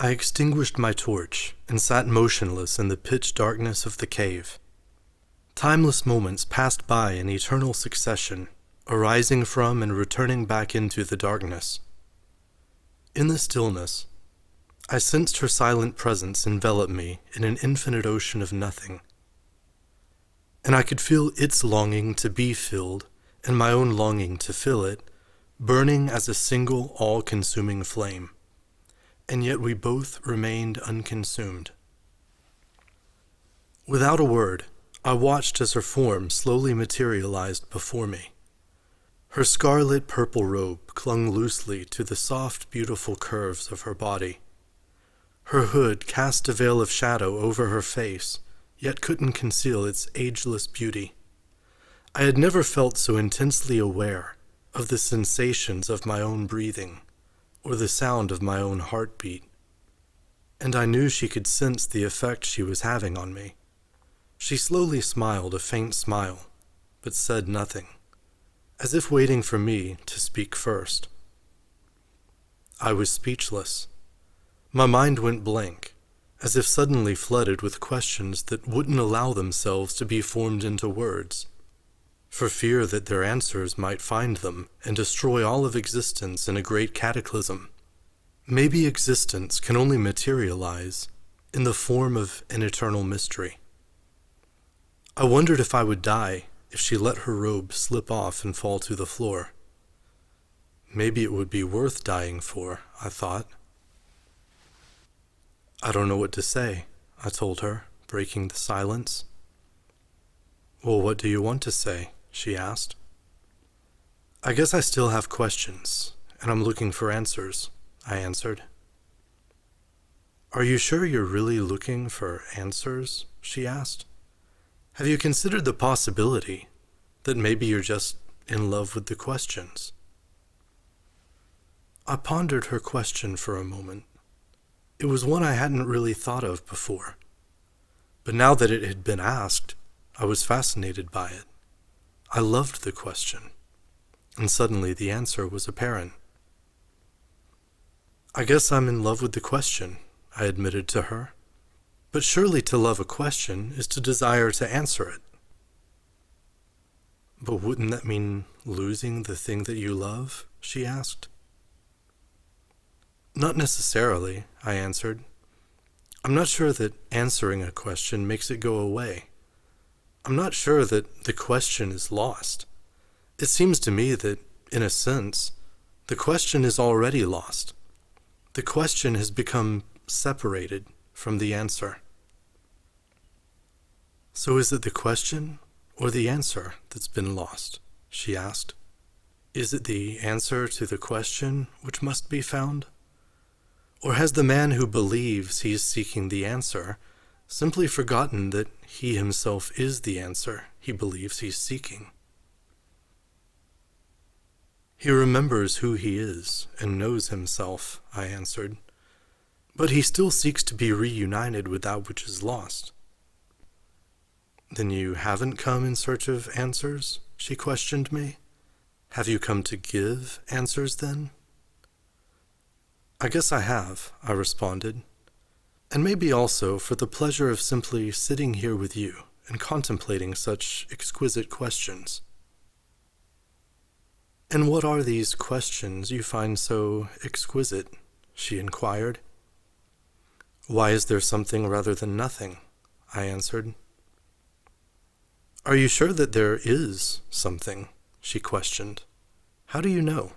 I extinguished my torch and sat motionless in the pitch darkness of the cave. Timeless moments passed by in eternal succession, arising from and returning back into the darkness. In the stillness, I sensed her silent presence envelop me in an infinite ocean of nothing, and I could feel its longing to be filled and my own longing to fill it, burning as a single all-consuming flame, and yet we both remained unconsumed. Without a word, I watched as her form slowly materialized before me. Her scarlet purple robe clung loosely to the soft, beautiful curves of her body. Her hood cast a veil of shadow over her face, yet couldn't conceal its ageless beauty. I had never felt so intensely aware of the sensations of my own breathing, or the sound of my own heartbeat, and I knew she could sense the effect she was having on me. She slowly smiled a faint smile, but said nothing, as if waiting for me to speak first. I was speechless. My mind went blank, as if suddenly flooded with questions that wouldn't allow themselves to be formed into words, for fear that their answers might find them and destroy all of existence in a great cataclysm. Maybe existence can only materialize in the form of an eternal mystery. I wondered if I would die if she let her robe slip off and fall to the floor. Maybe it would be worth dying for, I thought. I don't know what to say, I told her, breaking the silence. Well, what do you want to say? She asked. I guess I still have questions, and I'm looking for answers, I answered. Are you sure you're really looking for answers? She asked. Have you considered the possibility that maybe you're just in love with the questions? I pondered her question for a moment. It was one I hadn't really thought of before, but now that it had been asked, I was fascinated by it. I loved the question, and suddenly the answer was apparent. I guess I'm in love with the question, I admitted to her. But surely to love a question is to desire to answer it. But wouldn't that mean losing the thing that you love? She asked. Not necessarily, I answered. I'm not sure that answering a question makes it go away. I'm not sure that the question is lost. It seems to me that, in a sense, the question is already lost. The question has become separated from the answer. So is it the question or the answer that's been lost? She asked. Is it the answer to the question which must be found? Or has the man who believes he is seeking the answer simply forgotten that he himself is the answer he believes he's seeking? He remembers who he is and knows himself, I answered, but he still seeks to be reunited with that which is lost. Then you haven't come in search of answers? She questioned me. Have you come to give answers then? I guess I have, I responded, and maybe also for the pleasure of simply sitting here with you and contemplating such exquisite questions. And what are these questions you find so exquisite? She inquired. Why is there something rather than nothing? I answered. Are you sure that there is something? She questioned. How do you know?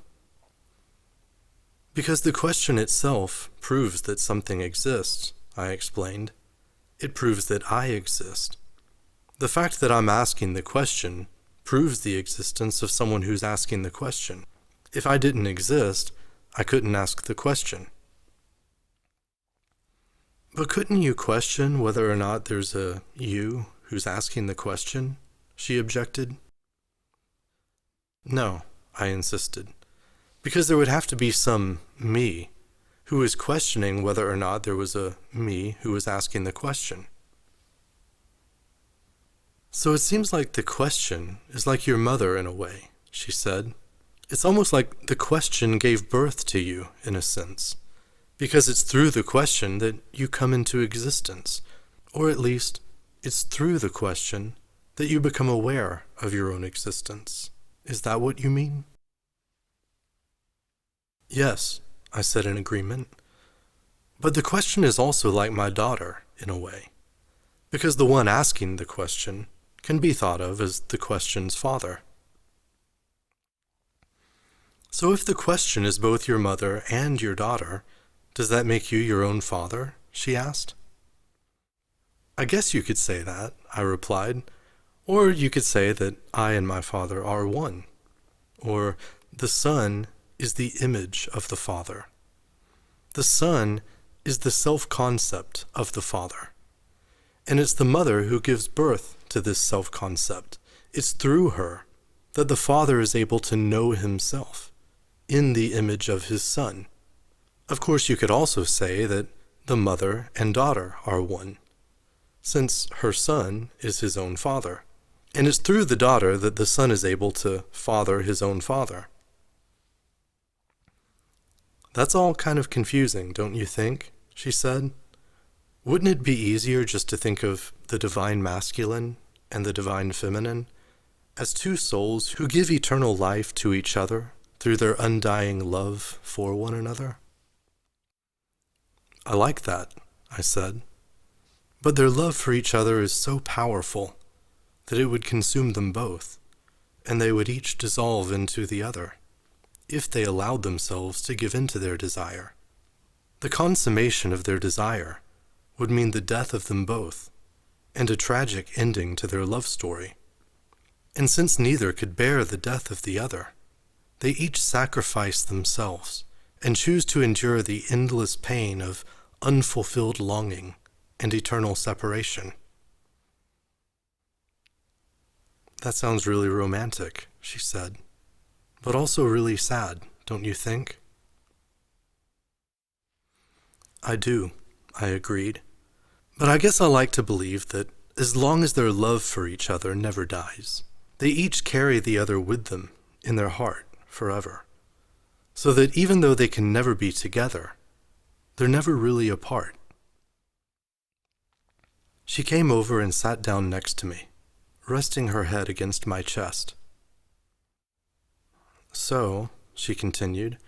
Because the question itself proves that something exists, I explained. It proves that I exist. The fact that I'm asking the question proves the existence of someone who's asking the question. If I didn't exist, I couldn't ask the question. But couldn't you question whether or not there's a you who's asking the question? She objected. No, I insisted, because there would have to be some me who is questioning whether or not there was a me who was asking the question. So it seems like the question is like your mother in a way, she said. It's almost like the question gave birth to you, in a sense. because it's through the question that you come into existence, or at least, it's through the question that you become aware of your own existence. Is that what you mean? Yes, I said in agreement. But the question is also like my daughter, in a way, because the one asking the question can be thought of as the question's father. So if the question is both your mother and your daughter, does that make you your own father? She asked. I guess you could say that, I replied. Or you could say that I and my father are one. Or the Son is the image of the Father. The Son is the self-concept of the Father. And it's the mother who gives birth to this self-concept. It's through her that the Father is able to know himself in the image of his Son. Of course, you could also say that the mother and daughter are one, since her Son is his own father. And it's through the daughter that the Son is able to father his own father. That's all kind of confusing, don't you think? She said. Wouldn't it be easier just to think of the divine masculine and the divine feminine as two souls who give eternal life to each other through their undying love for one another? I like that, I said. But their love for each other is so powerful that it would consume them both, and they would each dissolve into the other, if they allowed themselves to give in to their desire. The consummation of their desire would mean the death of them both, and a tragic ending to their love story. And since neither could bear the death of the other, they each sacrifice themselves and choose to endure the endless pain of unfulfilled longing and eternal separation. That sounds really romantic, she said, but also really sad, don't you think? I do, I agreed. But I guess I like to believe that as long as their love for each other never dies, they each carry the other with them in their heart forever, so that even though they can never be together, they're never really apart. She came over and sat down next to me, resting her head against my chest. So, she continued,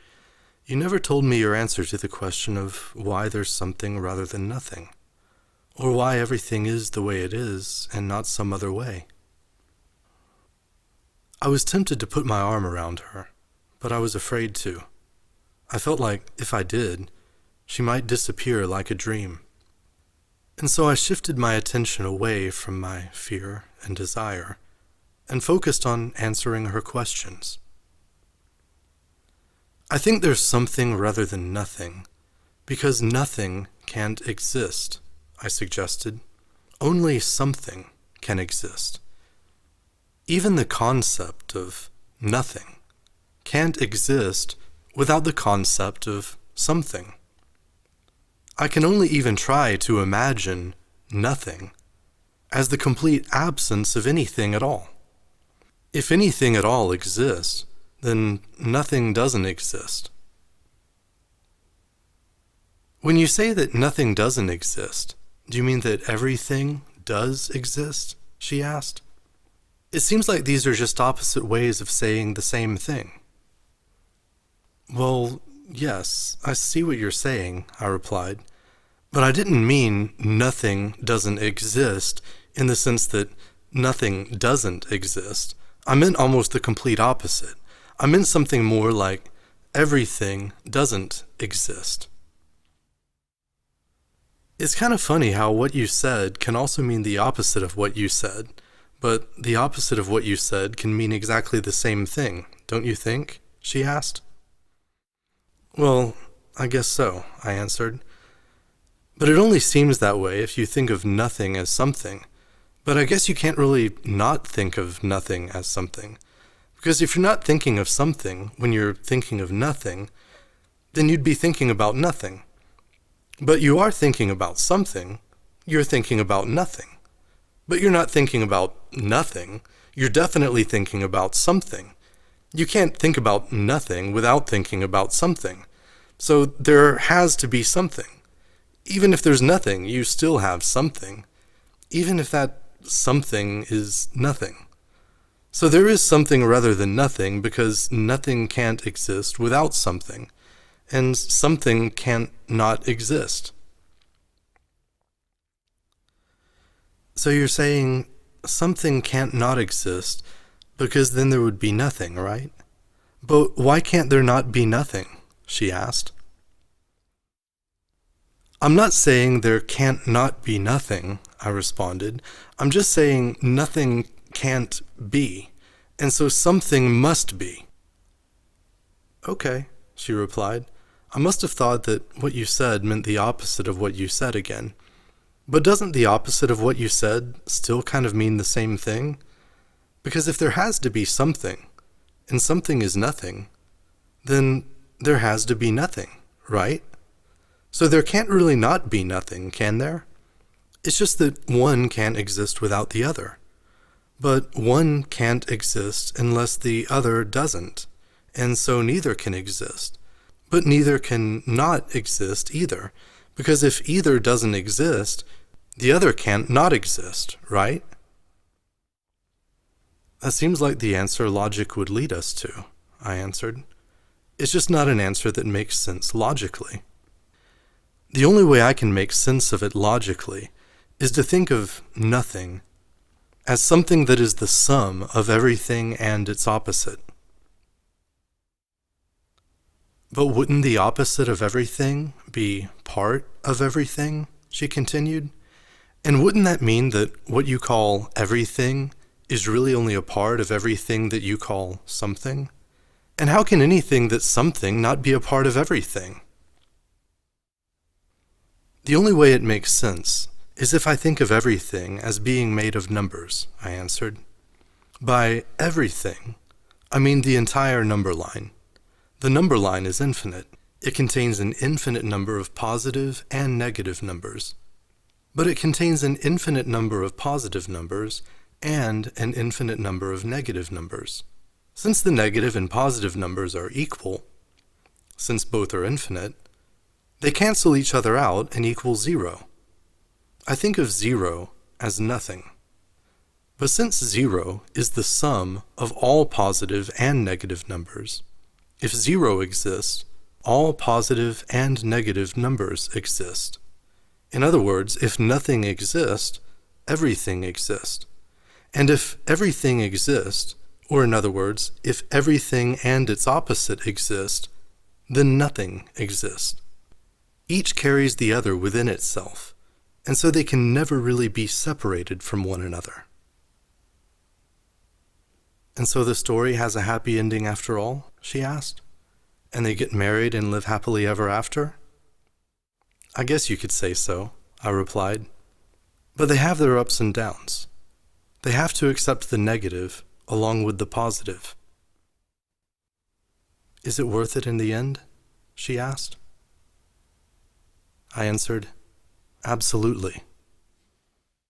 you never told me your answer to the question of why there's something rather than nothing, or why everything is the way it is and not some other way. I was tempted to put my arm around her, but I was afraid to. I felt like, if I did, she might disappear like a dream. And so I shifted my attention away from my fear and desire, and focused on answering her questions. I think there's something rather than nothing, because nothing can't exist, I suggested. Only something can exist. Even the concept of nothing can't exist without the concept of something. I can only even try to imagine nothing as the complete absence of anything at all. If anything at all exists, then nothing doesn't exist. When you say that nothing doesn't exist, do you mean that everything does exist? She asked. It seems like these are just opposite ways of saying the same thing. Well, yes, I see what you're saying, I replied. But I didn't mean nothing doesn't exist in the sense that nothing doesn't exist. I meant almost the complete opposite. I meant something more like everything doesn't exist. It's kind of funny how what you said can also mean the opposite of what you said, but the opposite of what you said can mean exactly the same thing, don't you think? She asked. Well, I guess so, I answered. But it only seems that way if you think of nothing as something. But I guess you can't really not think of nothing as something. Because if you're not thinking of something when you're thinking of nothing, then you'd be thinking about nothing. But you are thinking about something, you're thinking about nothing. But you're not thinking about nothing, you're definitely thinking about something. You can't think about nothing without thinking about something. So there has to be something. Even if there's nothing, you still have something. Even if that something is nothing. So there is something rather than nothing, because nothing can't exist without something, and something can't not exist. So you're saying something can't not exist, because then there would be nothing, right? But why can't there not be nothing? She asked. I'm not saying there can't not be nothing, I responded. I'm just saying nothing can't be, and so something must be. Okay, she replied. I must have thought that what you said meant the opposite of what you said again. But doesn't the opposite of what you said still kind of mean the same thing? Because if there has to be something, and something is nothing, then there has to be nothing, right? So there can't really not be nothing, can there? It's just that one can't exist without the other. But one can't exist unless the other doesn't, and so neither can exist. But neither can not exist either, because if either doesn't exist, the other can't not exist, right? That seems like the answer logic would lead us to, I answered. It's just not an answer that makes sense logically. The only way I can make sense of it logically is to think of nothing as something that is the sum of everything and its opposite. But wouldn't the opposite of everything be part of everything? She continued. And wouldn't that mean that what you call everything is really only a part of everything that you call something? And how can anything that's something not be a part of everything? The only way it makes sense is if I think of everything as being made of numbers, I answered. By everything, I mean the entire number line. The number line is infinite. It contains an infinite number of positive and negative numbers. But it contains an infinite number of positive numbers and an infinite number of negative numbers. Since the negative and positive numbers are equal, since both are infinite, they cancel each other out and equal 0. I think of 0 as nothing. But since 0 is the sum of all positive and negative numbers, if 0 exists, all positive and negative numbers exist. In other words, if nothing exists, everything exists. And if everything exists, or in other words, if everything and its opposite exist, then nothing exists. Each carries the other within itself, and so they can never really be separated from one another. And so the story has a happy ending after all? She asked. And they get married and live happily ever after? I guess you could say so, I replied. But they have their ups and downs. They have to accept the negative along with the positive. Is it worth it in the end? She asked. I answered, absolutely.